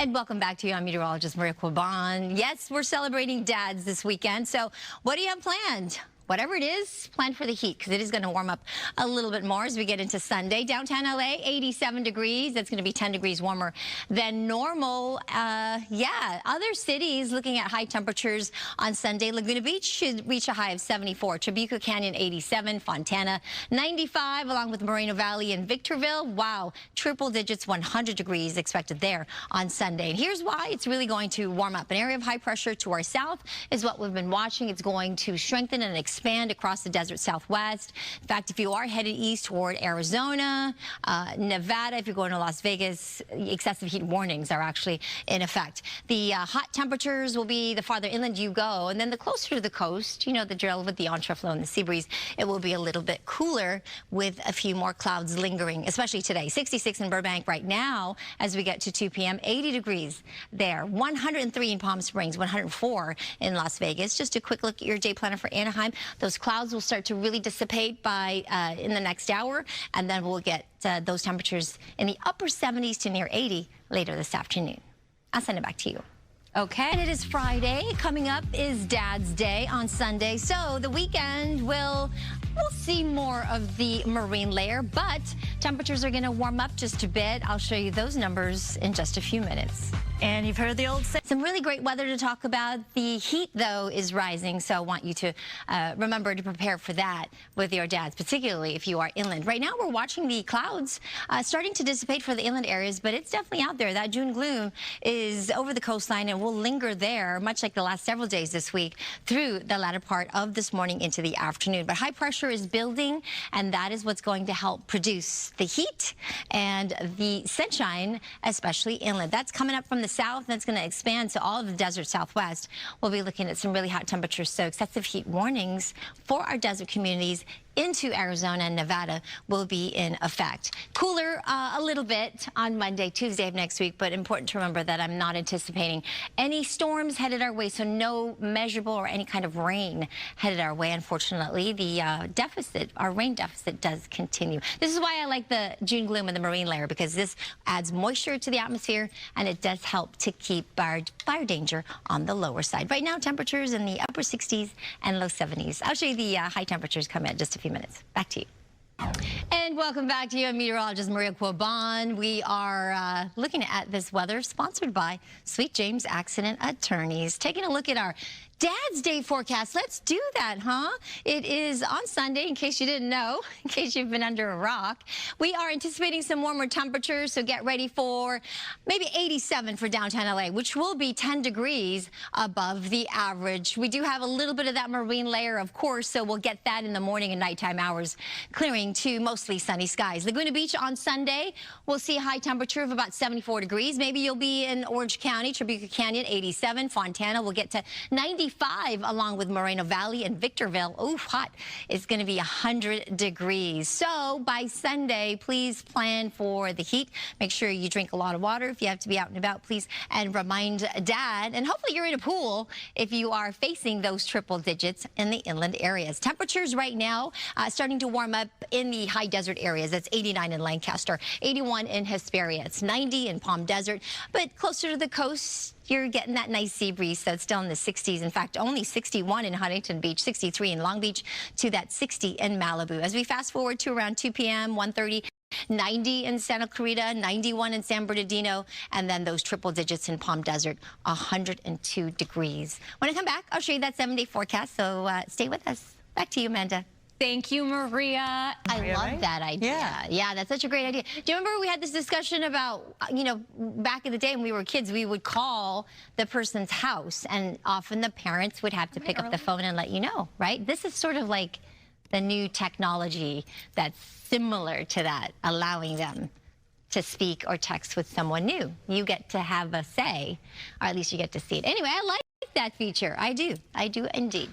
And welcome back to you. I'm meteorologist Maria Quiban. Yes, we're celebrating dads this weekend. So what do you have planned? Whatever it is, plan for the heat because it is going to warm up a little bit more as we get into Sunday. Downtown LA, 87 degrees. That's going to be 10 degrees warmer than normal. Yeah, other cities looking at high temperatures on Sunday. Laguna Beach should reach a high of 74. Tribuca Canyon, 87. Fontana, 95, along with Moreno Valley and Victorville. Wow, triple digits, 100 degrees expected there on Sunday. And here's why it's really going to warm up. An area of high pressure to our south is what we've been watching. It's going to strengthen and expand across the desert southwest. In fact, if you are headed east toward Arizona, Nevada, if you're going to Las Vegas, excessive heat warnings are actually in effect. The hot temperatures will be the farther inland you go, and then the closer to the coast, you know the drill with the entreflow and the sea breeze, it will be a little bit cooler with a few more clouds lingering, especially today. 66 in Burbank right now as we get to 2 p.m., 80 degrees there, 103 in Palm Springs, 104 in Las Vegas. Just a quick look at your day planner for Anaheim. Those clouds will start to really dissipate by in the next hour, and then we'll get those temperatures in the upper 70s to near 80 later this afternoon. I'll send it back to you. Okay, and it is Friday. Coming up is Dad's Day on Sunday, so the weekend we'll see more of the marine layer, but temperatures are going to warm up just a bit. I'll show you those numbers in just a few minutes. And you've heard the old saying. Some really great weather to talk about. The heat, though, is rising, so I want you to remember to prepare for that with your dads, particularly if you are inland. Right now, we're watching the clouds starting to dissipate for the inland areas, but it's definitely out there. That June gloom is over the coastline and will linger there, much like the last several days this week, through the latter part of this morning into the afternoon. But high pressure is building, and that is what's going to help produce the heat and the sunshine, especially inland. That's coming up from the south, and that's going to expand to all of the desert southwest. We'll be looking at some really hot temperatures, so excessive heat warnings for our desert communities into Arizona and Nevada will be in effect. Cooler a little bit on Monday, Tuesday of next week, but important to remember that I'm not anticipating any storms headed our way, so no measurable or any kind of rain headed our way. Unfortunately, the our rain deficit does continue. This is why I like the June gloom and the marine layer, because this adds moisture to the atmosphere, and it does help to keep our fire danger on the lower side. Right now, temperatures in the upper 60s and low 70s. I'll show you the high temperatures come in just a few minutes. Back to you. And welcome back to you. I'm meteorologist Maria Quiban. We are looking at this weather sponsored by Sweet James Accident Attorneys. Taking a look at our Dad's Day forecast. Let's do that, huh? It is on Sunday, in case you didn't know, in case you've been under a rock. We are anticipating some warmer temperatures, so get ready for maybe 87 for downtown LA, which will be 10 degrees above the average. We do have a little bit of that marine layer, of course, so we'll get that in the morning and nighttime hours, clearing to mostly sunny skies. Laguna Beach on Sunday, we'll see a high temperature of about 74 degrees. Maybe you'll be in Orange County, Tribuca Canyon, 87. Fontana will get to 95, along with Moreno Valley and Victorville. Oh, hot. It's going to be 100 degrees. So by Sunday, please plan for the heat. Make sure you drink a lot of water if you have to be out and about, please. And remind Dad, and hopefully you're in a pool if you are facing those triple digits in the inland areas. Temperatures right now starting to warm up in the high desert areas. That's 89 in Lancaster, 81 in Hesperia. It's 90 in Palm Desert, but closer to the coast, you're getting that nice sea breeze, so it's still in the 60s. In fact, only 61 in Huntington Beach, 63 in Long Beach, to that 60 in Malibu. As we fast forward to around 2 p.m., 1:30, 90 in Santa Clarita, 91 in San Bernardino, and then those triple digits in Palm Desert, 102 degrees. When I come back, I'll show you that 7-day forecast, so stay with us. Back to you, Amanda. Thank you, Maria. I love that idea. Yeah, that's such a great idea. Do you remember we had this discussion about, you know, back in the day when we were kids, we would call the person's house, and often the parents would have to pick up the phone and let you know, right? This is sort of like the new technology that's similar to that, allowing them to speak or text with someone new. You get to have a say, or at least you get to see it. Anyway, I like like that feature. I do indeed.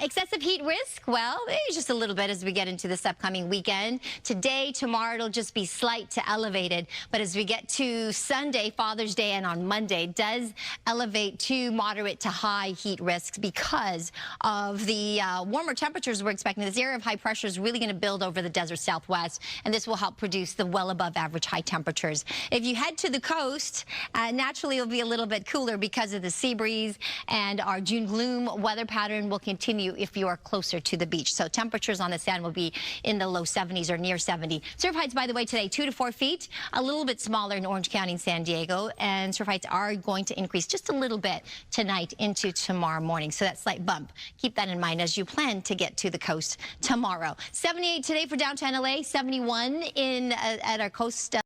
Excessive heat risk, well, maybe just a little bit as we get into this upcoming weekend. Today, tomorrow, it'll just be slight to elevated. But as we get to Sunday, Father's Day, and on Monday, it does elevate to moderate to high heat risks because of the warmer temperatures we're expecting. This area of high pressure is really going to build over the desert southwest, and this will help produce the well above average high temperatures. If you head to the coast, naturally it'll be a little bit cooler because of the sea breeze, and our June gloom weather pattern will continue if you are closer to the beach. So temperatures on the sand will be in the low 70s or near 70. Surf heights, by the way, today 2 to 4 feet, a little bit smaller in Orange County and San Diego, and surf heights are going to increase just a little bit tonight into tomorrow morning. So that slight bump, keep that in mind as you plan to get to the coast tomorrow. 78 today for downtown LA, 71 in at our coast.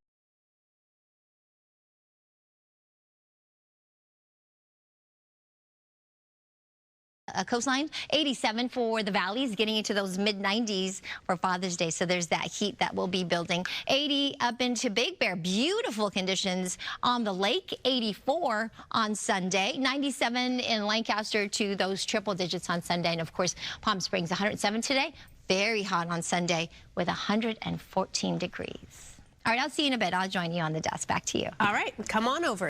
Coastline, 87 for the valleys, getting into those mid-90s for Father's Day. So there's that heat that will be building. 80 up into Big Bear, beautiful conditions on the lake. 84 on Sunday, 97 in Lancaster to those triple digits on Sunday, and of course Palm Springs 107 today. Very hot on Sunday with 114 degrees. All right, I'll see you in a bit. I'll join you on the desk. Back to you. All right, come on over.